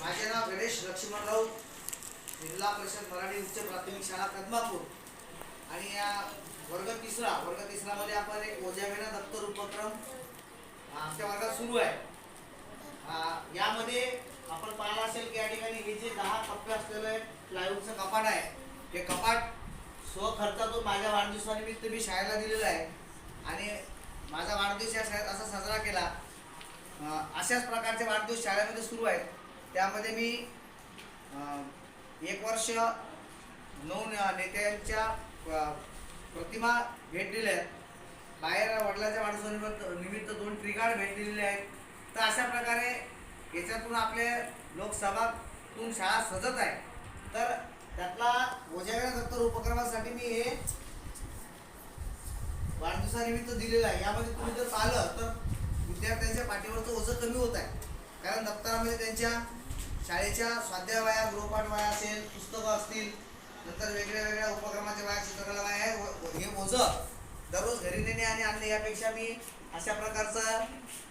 माझे नाव गणेश लक्ष्मण राऊत, जिल्हा परिषद मराठी उच्च प्राथमिक शाळा कदमापूर. आणि या वर्ग तिसरा मध्ये आपण एक ओझ्याविना दप्तर उपक्रम आमच्या वर्गात सुरू आहे. यामध्ये आपण पाहिलं असेल की या ठिकाणी हे जे 10 कप्पे असलेले प्लायवूडचं कपाट आहे, हे कपाट स्वखर्चातून माझ्या वाढदिवसानिमित्त मी शाळेला दिलेलं आहे. आणि माझा वाढदिवस या शाळेत असा साजरा केला. अशाच प्रकारचे वाढदिवस शाळेमध्ये सुरू आहेत. त्यामध्ये मी 1 वर्ष 9 नेत्यांच्या प्रतिमा भेट दिल्या आहेत. बाहेर वडिलांच्या वाढदिवसानिमित्त 2 ट्रिगार्ड भेट दिलेले आहेत. तर अशा प्रकारे याच्यातून आपले लोकसभातून शाळा सजत आहे. तर त्यातला ओझ्याविना दप्तर उपक्रमासाठी मी हे वाढदिवसानिमित्त दिलेलं आहे. यामध्ये तुम्ही जर पाहिलं तर विद्यार्थ्यांच्या पाठीवरचं ओझं कमी होत आहे. कारण दप्तरामध्ये त्यांच्या शाळेच्या स्वाध्याय वह्या, गृहपाठ वह्या असेल, पुस्तकं असतील, नंतर वेगळ्या उपक्रमाच्या वह्या, चित्रकला वह्या आहे. हे ओझं दररोज घरी नेणे आणि आणणे यापेक्षा मी अशा प्रकारचं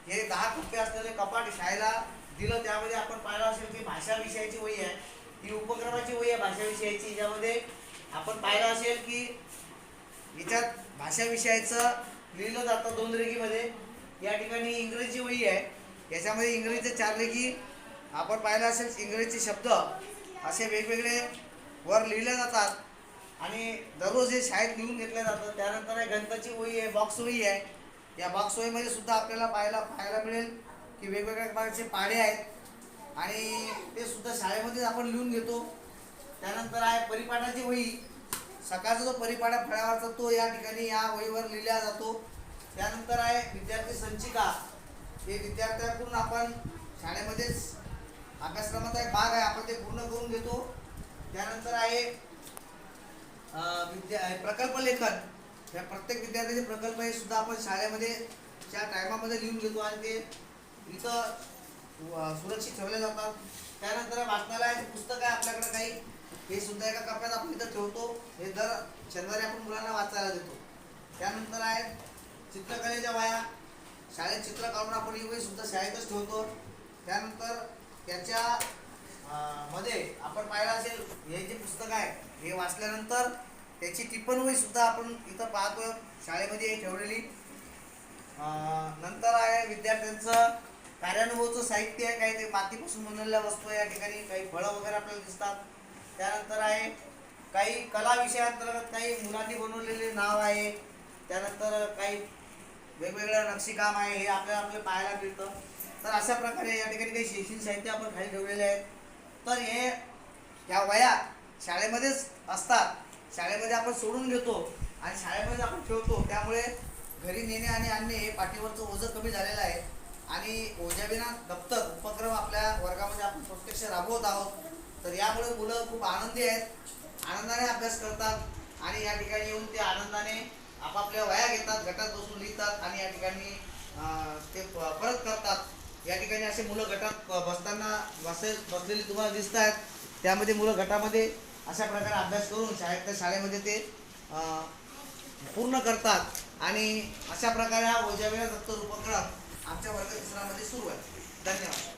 हे 10 कप्पे असलेले कपाट शाळेला दिलं. त्यामध्ये आपण पाहिलं असेल की भाषा विषयाची वही आहे, ही उपक्रमाची वही आहे भाषा विषयाची. ज्यामध्ये आपण पाहिलं असेल की याच्यात भाषा विषयाचं लिहिलं जातं 2 रेघीमध्ये. या ठिकाणी इंग्रजी वही आहे, याच्यामध्ये इंग्रजीचे 4 रेघी आपण पाहिलं असेल. इंग्रजीचे शब्द असे वेगवेगळे वर लिहिले जातात आणि दररोज हे शाळेत लिहून घेतलं जातं. त्यानंतर गणिताची वही आहे, बॉक्स वही आहे. या बॉक्स वहीमध्ये सुद्धा आपल्याला पाहायला मिळेल की वेगवेगळ्या प्रकारचे पाढे आहेत आणि ते सुद्धा शाळेमध्येच आपण लिहून घेतो. त्यानंतर आहे परिपाठाची वही. सकाळचा जो परिपाठ फळ्यावरचा तो या ठिकाणी या वहीवर लिहिला जातो. त्यानंतर आहे विद्यार्थी संचिका. हे विद्यार्थ्यांकडून आपण शाळेमध्येच अभ्यासक्रमाचा एक भाग आहे, आपण ते पूर्ण करून घेतो. त्यानंतर आहे प्रकल्प लेखन. या प्रत्येक विद्यार्थ्याचे प्रकल्प हे सुद्धा आपण शाळेमध्ये त्या टायमामध्ये लिहून घेतो आणि ते इथं सुरक्षित ठेवले जातात. त्यानंतर वाचनालयाचे पुस्तक आहे आपल्याकडे काही, हे सुद्धा एका कप्प्यात आपण इथं ठेवतो. हे दर शनिवारी आपण मुलांना वाचायला देतो. त्यानंतर आहे चित्रकलेच्या वह्या. शाळेत चित्र काढून आपण ही वही सुद्धा शाळेतच ठेवतो. त्यानंतर त्याच्या मध्ये आपण पाहिलं असेल हे जे पुस्तक आहे हे वाचल्यानंतर त्याची टिप्पण वही सुद्धा आपण इथं पाहतो शाळेमध्ये ठेवलेली. नंतर आहे विद्यार्थ्यांचं कार्यानुभवचं साहित्य आहे, काही ते मातीपासून बनवलेल्या वस्तू या ठिकाणी, काही फळं वगैरे आपल्याला दिसतात. त्यानंतर आहे काही कला विषयाअंतर्गत काही मुलांनी बनवलेले नाव आहे. त्यानंतर काही वेगवेगळं नक्षीकाम आहे, हे आपल्याला पाहायला मिळतं. तर अशा प्रकारे या ठिकाणी काही शैक्षणिक साहित्य आपण खाली ठेवलेले आहेत. तर हे ह्या वह्या शाळेमध्येच असतात, शाळेमध्ये आपण सोडून घेतो आणि शाळेमध्ये आपण ठेवतो. त्यामुळे घरी नेणे आणि आणणे हे पाठीवरचं ओझं कमी झालेलं आहे. आणि ओझ्याविना दप्तर उपक्रम आपल्या वर्गामध्ये आपण प्रत्यक्ष राबवत आहोत. तर यामुळे मुलं खूप आनंदी आहेत, आनंदाने अभ्यास करतात आणि या ठिकाणी येऊन ते आनंदाने आपापल्या वह्या घेतात, गटात बसून लिहितात आणि या ठिकाणी ते परत करतात. या ठिकाणी असे मुलं गटात बसताना बसलेली तुम्हाला दिसत आहेत. त्यामध्ये मुलं गटामध्ये अशा प्रकारे अभ्यास करून शाळेमध्ये ते पूर्ण करतात आणि अशा प्रकारे हा ओझ्याविना दप्तर उपक्रम आमच्या वर्ग 3 मध्ये सुरू आहे. धन्यवाद.